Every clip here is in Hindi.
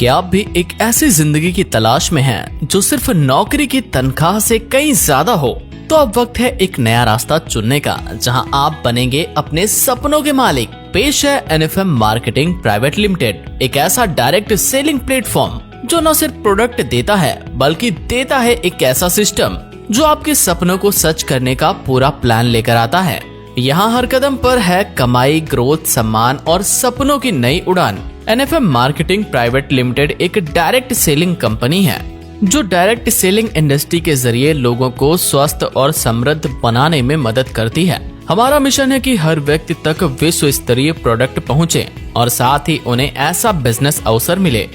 क्या आप भी एक ऐसी जिंदगी की तलाश में हैं जो सिर्फ नौकरी की तनख्वाह से कहीं ज्यादा हो? तो अब वक्त है एक नया रास्ता चुनने का जहां आप बनेंगे अपने सपनों के मालिक। पेश है एनएफएम मार्केटिंग प्राइवेट लिमिटेड, एक ऐसा डायरेक्ट सेलिंग प्लेटफॉर्म जो न सिर्फ प्रोडक्ट देता है बल्कि देता है एक ऐसा सिस्टम जो आपके सपनों को सच करने का पूरा प्लान लेकर आता है। यहाँ हर कदम पर है कमाई, ग्रोथ, सम्मान और सपनों की नई उड़ान। एनएफएम मार्केटिंग प्राइवेट लिमिटेड एक डायरेक्ट सेलिंग कंपनी है जो डायरेक्ट सेलिंग इंडस्ट्री के जरिए लोगों को स्वस्थ और समृद्ध बनाने में मदद करती है। हमारा मिशन है कि हर व्यक्ति तक विश्व स्तरीय प्रोडक्ट पहुँचे और साथ ही उन्हें ऐसा बिजनेस अवसर मिले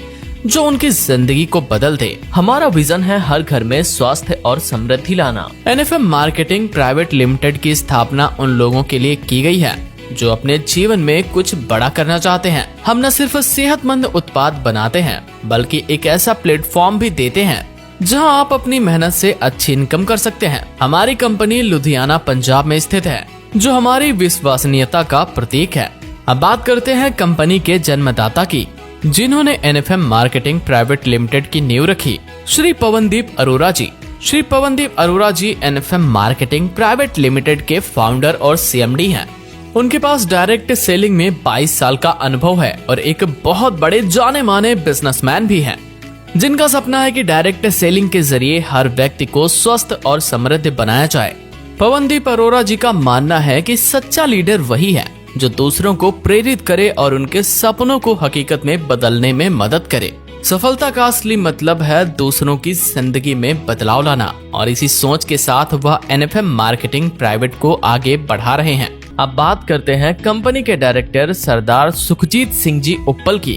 जो उनकी जिंदगी को बदल दे। हमारा विजन है हर घर में स्वास्थ्य और समृद्धि लाना। एनएफएम मार्केटिंग प्राइवेट लिमिटेड की स्थापना उन लोगों के लिए की गई है जो अपने जीवन में कुछ बड़ा करना चाहते हैं। हम न सिर्फ सेहतमंद उत्पाद बनाते हैं बल्कि एक ऐसा प्लेटफॉर्म भी देते हैं जहां आप अपनी मेहनत से अच्छी इनकम कर सकते हैं। हमारी कंपनी लुधियाना, पंजाब में स्थित है जो हमारी विश्वसनीयता का प्रतीक है। अब बात करते हैं कंपनी के जन्मदाता की, जिन्होंने एनएफएम मार्केटिंग प्राइवेट लिमिटेड की नींव रखी, श्री पवनदीप अरोरा जी। श्री पवनदीप अरोरा जी एनएफएम मार्केटिंग प्राइवेट लिमिटेड के फाउंडर और सीएमडी हैं। उनके पास डायरेक्ट सेलिंग में 22 साल का अनुभव है और एक बहुत बड़े जाने माने बिजनेसमैन भी हैं, जिनका सपना है कि डायरेक्ट सेलिंग के जरिए हर व्यक्ति को स्वस्थ और समृद्ध बनाया जाए। पवनदीप अरोरा जी का मानना है कि सच्चा लीडर वही है जो दूसरों को प्रेरित करे और उनके सपनों को हकीकत में बदलने में मदद करे। सफलता का असली मतलब है दूसरों की जिंदगी में बदलाव लाना, और इसी सोच के साथ वह एनएफएम मार्केटिंग प्राइवेट को आगे बढ़ा रहे हैं। अब बात करते हैं कंपनी के डायरेक्टर सरदार सुखजीत सिंह जी उप्पल की।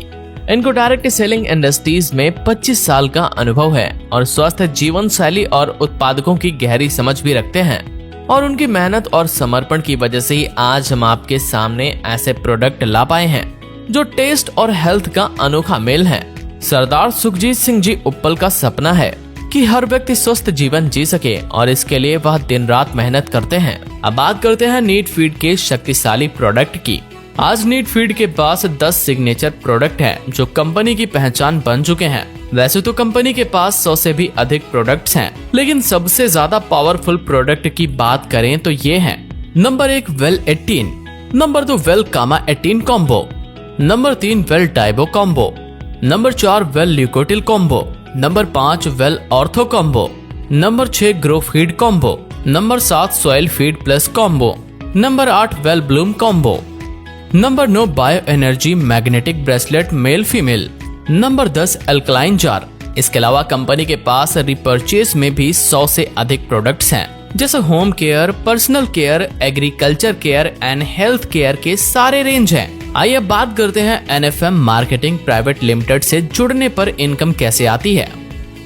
इनको डायरेक्ट सेलिंग इंडस्ट्रीज में 25 साल का अनुभव है और स्वस्थ जीवन शैली और उत्पादकों की गहरी समझ भी रखते हैं, और उनकी मेहनत और समर्पण की वजह से ही आज हम आपके सामने ऐसे प्रोडक्ट ला पाए हैं जो टेस्ट और हेल्थ का अनोखा मेल है। सरदार सुखजीत सिंह जी उप्पल का सपना है कि हर व्यक्ति स्वस्थ जीवन जी सके और इसके लिए वह दिन रात मेहनत करते हैं। अब बात करते हैं नीट फीड के शक्तिशाली प्रोडक्ट की। आज नीट फीड के पास 10 सिग्नेचर प्रोडक्ट हैं जो कंपनी की पहचान बन चुके हैं। वैसे तो कंपनी के पास 100 से भी अधिक प्रोडक्ट्स हैं, लेकिन सबसे ज्यादा पावरफुल प्रोडक्ट की बात करें तो ये हैं: नंबर 1 वेल 18, नंबर 2 वेल कामा 18 कॉम्बो, नंबर 3 वेल डाइबो कॉम्बो, नंबर 4 वेल ल्यूकोटिल combo, number 5 well ortho combo, number 6 grow feed combo, number 7 soil feed plus combo, number 8 well bloom combo, number 9 bio energy magnetic bracelet male female, number 10 alkaline jar. इसके अलावा कंपनी के पास रिपर्चेस में भी 100 से अधिक प्रोडक्ट्स हैं, जैसे home care, personal care, agriculture care and health care के सारे रेंज हैं। आइए अब बात करते हैं एनएफएम मार्केटिंग प्राइवेट लिमिटेड से जुड़ने पर इनकम कैसे आती है।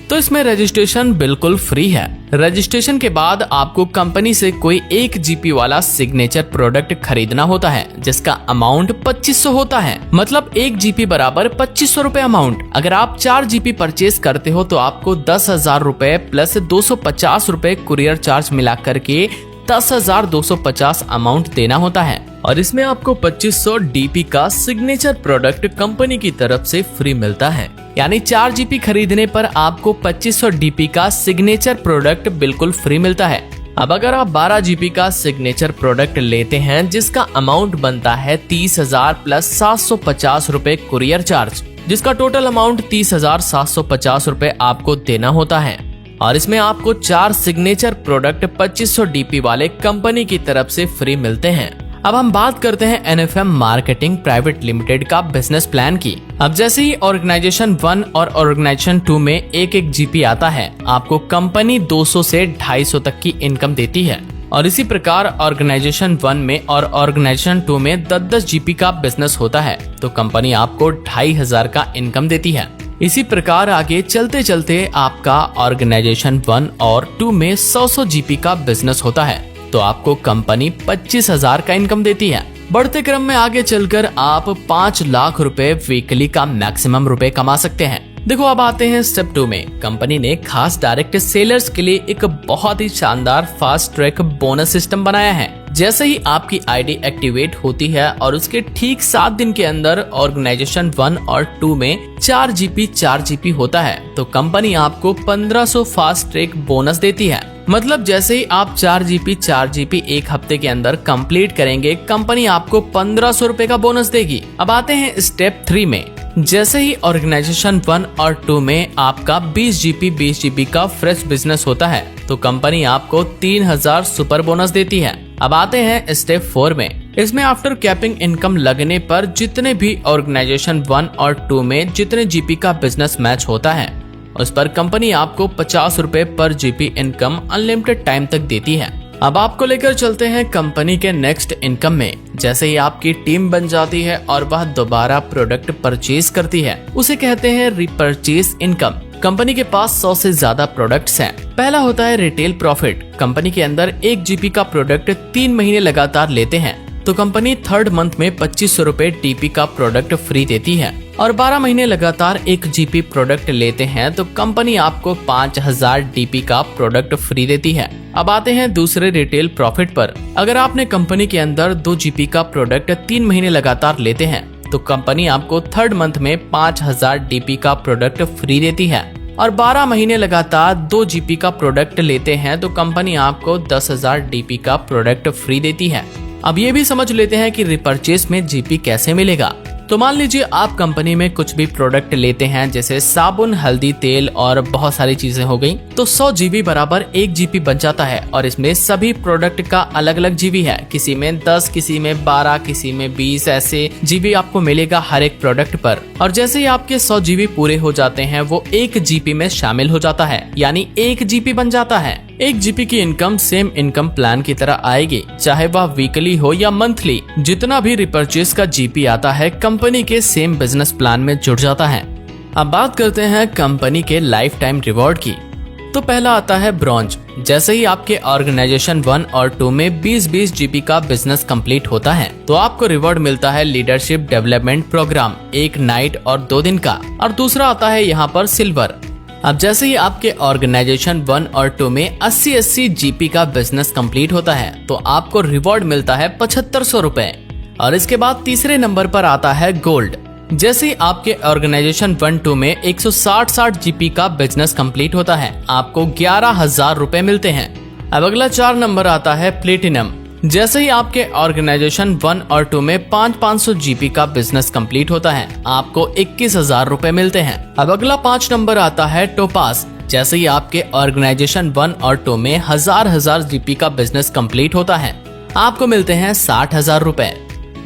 तो इसमें रजिस्ट्रेशन बिल्कुल फ्री है। रजिस्ट्रेशन के बाद आपको कंपनी से कोई 1 जीपी वाला सिग्नेचर प्रोडक्ट खरीदना होता है जिसका अमाउंट 2500 होता है। मतलब 1 जीपी बराबर 2500 रुपए अमाउंट। अगर आप 4 जीपी परचेज करते हो तो आपको 10,000 रुपए प्लस 250 रुपए कुरियर चार्ज मिला करके 10,250 अमाउंट देना होता है, और इसमें आपको 2500 डीपी का सिग्नेचर प्रोडक्ट कंपनी की तरफ से फ्री मिलता है। यानी 4 जीपी खरीदने पर आपको 2500 डीपी का सिग्नेचर प्रोडक्ट बिल्कुल फ्री मिलता है। अब अगर आप 12 जीपी का सिग्नेचर प्रोडक्ट लेते हैं जिसका अमाउंट बनता है 30,000 प्लस 750 रुपए कुरियर चार्ज, जिसका टोटल अमाउंट 30,750 रुपए आपको देना होता है, और इसमें आपको 4 सिग्नेचर प्रोडक्ट 2500 डीपी वाले कंपनी की तरफ से फ्री मिलते हैं। अब हम बात करते हैं एनएफएम मार्केटिंग प्राइवेट लिमिटेड का बिजनेस प्लान की। अब जैसे ही ऑर्गेनाइजेशन 1 और ऑर्गेनाइजेशन 2 में 1-1 जीपी आता है, आपको कंपनी 200 से 250 तक की इनकम देती है, और इसी प्रकार ऑर्गेनाइजेशन 1 में और ऑर्गेनाइजेशन 2 में 10-10 जीपी का बिजनेस होता है तो कंपनी आपको 2500 का इनकम देती है। इसी प्रकार आगे चलते चलते आपका ऑर्गेनाइजेशन 1 और 2 में 100 जीपी का बिजनेस होता है तो आपको कंपनी 25,000 का इनकम देती है। बढ़ते क्रम में आगे चलकर आप 5 लाख रुपए वीकली का मैक्सिमम रुपए कमा सकते हैं। देखो अब आते हैं स्टेप 2 में। कंपनी ने खास डायरेक्ट सेलर्स के लिए एक बहुत ही शानदार फास्ट ट्रैक बोनस सिस्टम बनाया है जैसे ही आपकी आईडी एक्टिवेट होती है और उसके ठीक 7 दिन के अंदर ऑर्गेनाइजेशन 1 और 2 में 4 जीपी होता है तो कंपनी आपको 1500 फास्ट ट्रैक बोनस देती है। मतलब जैसे ही आप 4 जीपी एक हफ्ते के अंदर कंप्लीट करेंगे, कंपनी आपको 1500 रुपए का बोनस देगी। अब आते हैं स्टेप 3 में। जैसे ही ऑर्गेनाइजेशन 1 और 2 में आपका 20 जीपी का फ्रेश बिजनेस होता है तो कंपनी आपको 3000 सुपर बोनस देती है। अब आते हैं स्टेप 4 में। इसमें आफ्टर कैपिंग इनकम लगने पर जितने भी ऑर्गेनाइजेशन 1 और 2 में जितने जीपी का बिजनेस मैच होता है उस पर कंपनी आपको 50 रुपए पर जीपी इनकम अनलिमिटेड टाइम तक देती है। अब आपको लेकर चलते हैं कंपनी के नेक्स्ट इनकम में। जैसे ही आपकी टीम बन जाती है और वह दोबारा प्रोडक्ट परचेज करती है उसे कहते हैं रिपर्चेज इनकम। कंपनी के पास 100 से ज्यादा प्रोडक्ट्स हैं। पहला होता है रिटेल प्रॉफिट। कंपनी के अंदर 1 जीपी का प्रोडक्ट 3 महीने लगातार लेते हैं तो कंपनी 3rd मंथ में 2500 रुपए टीपी का प्रोडक्ट फ्री देती है और 12 महीने लगातार 1 जीपी प्रोडक्ट लेते हैं तो कंपनी आपको 5000 डीपी का प्रोडक्ट फ्री देती है। अब आते हैं दूसरे रिटेल प्रॉफिट पर। अगर आपने कंपनी के अंदर 2 जीपी का प्रोडक्ट 3 महीने लगातार लेते हैं तो कंपनी आपको 3rd मंथ में 5000 डीपी का प्रोडक्ट फ्री देती है और 12 महीने लगातार 2 जीपी का प्रोडक्ट लेते हैं तो कंपनी आपको 10,000 डीपी का प्रोडक्ट फ्री देती है। अब ये भी समझ लेते हैं कि रिपर्चेस में जीपी कैसे मिलेगा। तो मान लीजिए आप कंपनी में कुछ भी प्रोडक्ट लेते हैं जैसे साबुन, हल्दी, तेल और बहुत सारी चीजें हो गई तो 100 जीबी बराबर 1 जीपी बन जाता है और इसमें सभी प्रोडक्ट का अलग अलग जीबी है। किसी में 10, किसी में 12, किसी में 20 ऐसे जीबी आपको मिलेगा हर एक प्रोडक्ट पर। और जैसे ही आपके 100 जीबी पूरे हो जाते हैं वो 1 जीपी में शामिल हो जाता है यानी 1 जीपी बन जाता है। 1 जीपी की इनकम सेम इनकम प्लान की तरह आएगी चाहे वह वीकली हो या मंथली। जितना भी रिपर्चेस का जीपी आता है कंपनी के सेम बिजनेस प्लान में जुड़ जाता है। अब बात करते हैं कंपनी के लाइफ टाइम रिवॉर्ड की। तो पहला आता है ब्रॉन्ज। जैसे ही आपके ऑर्गेनाइजेशन 1 और 2 में 20-20 जीबी का बिजनेस कंप्लीट होता है तो आपको रिवॉर्ड मिलता है लीडरशिप डेवलपमेंट प्रोग्राम 1 नाइट और 2 दिन का। और दूसरा आता है यहाँ पर सिल्वर। अब जैसे ही आपके ऑर्गेनाइजेशन 1 और 2 में 80-80 जीपी का बिजनेस कंप्लीट होता है तो आपको रिवॉर्ड मिलता है 7500 रुपए। और इसके बाद तीसरे नंबर पर आता है गोल्ड। जैसे ही आपके ऑर्गेनाइजेशन 1-2 में 160-60 जीपी का बिजनेस कंप्लीट होता है आपको 11,000 रुपए मिलते हैं। अब अगला 4 नंबर आता है प्लेटिनम। जैसे ही आपके ऑर्गेनाइजेशन 1 और 2 में 500 जीबी का बिजनेस कंप्लीट होता है आपको 21,000 रुपए मिलते हैं। अब अगला 5 नंबर आता है टोपास। जैसे ही आपके ऑर्गेनाइजेशन 1 और 2 में 1000 जीबी का बिजनेस कंप्लीट होता है आपको मिलते हैं 60,000 रुपए।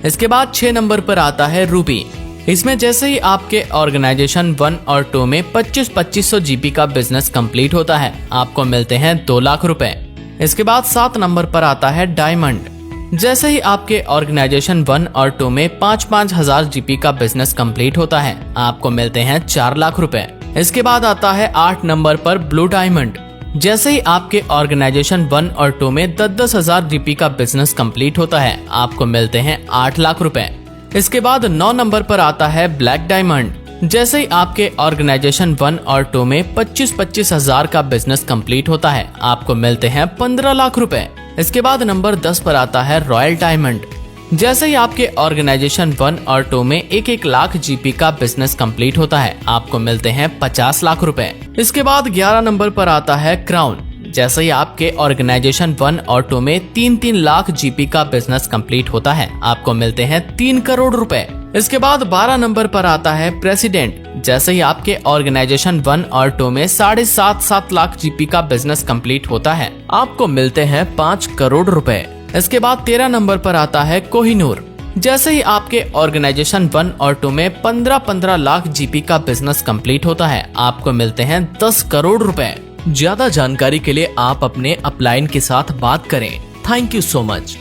इसके बाद 6 नंबर पर आता है रूबी। इसमें जैसे ही आपके ऑर्गेनाइजेशन 1 और 2 में 2500 जीबी का बिजनेस कंप्लीट होता है आपको मिलते हैं 2 लाख रुपए। इसके बाद 7 नंबर पर आता है डायमंड। जैसे ही आपके ऑर्गेनाइजेशन 1 और 2 में 5,000 जीबी का बिजनेस कंप्लीट होता है आपको मिलते हैं 4 लाख रुपए। इसके बाद आता है 8 नंबर पर ब्लू डायमंड। जैसे ही आपके ऑर्गेनाइजेशन 1 और 2 में 10,000 जीबी का बिजनेस कंप्लीट होता है आपको मिलते हैं 8 लाख रुपए। इसके बाद 9 नंबर पर आता है ब्लैक डायमंड। जैसे ही आपके ऑर्गेनाइजेशन 1 और 2 में 25 हजार का बिजनेस कंप्लीट होता है आपको मिलते हैं 15 लाख रुपए। इसके बाद नंबर 10 पर आता है रॉयल डायमंड। जैसे ही आपके ऑर्गेनाइजेशन 1 और 2 में 1 लाख जीबी का बिजनेस कंप्लीट होता है आपको मिलते हैं 50 लाख रुपए। इसके बाद 11 नंबर पर आता है क्राउन। जैसे ही आपके ऑर्गेनाइजेशन 1 और 2 में 3 लाख जीबी का बिजनेस कंप्लीट होता है आपको मिलते हैं 3 करोड़ रुपए। इसके बाद 12 नंबर पर आता है प्रेसिडेंट। जैसे ही आपके ऑर्गेनाइजेशन 1 और 2 में 7.5 लाख जीबी का बिजनेस कंप्लीट होता है आपको मिलते हैं 5 करोड़ रुपए। इसके बाद 13 नंबर पर आता है कोहिनूर। जैसे ही आपके ऑर्गेनाइजेशन 1 और 2 में 15 लाख जीबी का बिजनेस कंप्लीट होता है आपको मिलते हैं 10 करोड़ रुपए। ज्यादा जानकारी के लिए आप अपने अपलाइन के साथ बात करें। Thank you so much.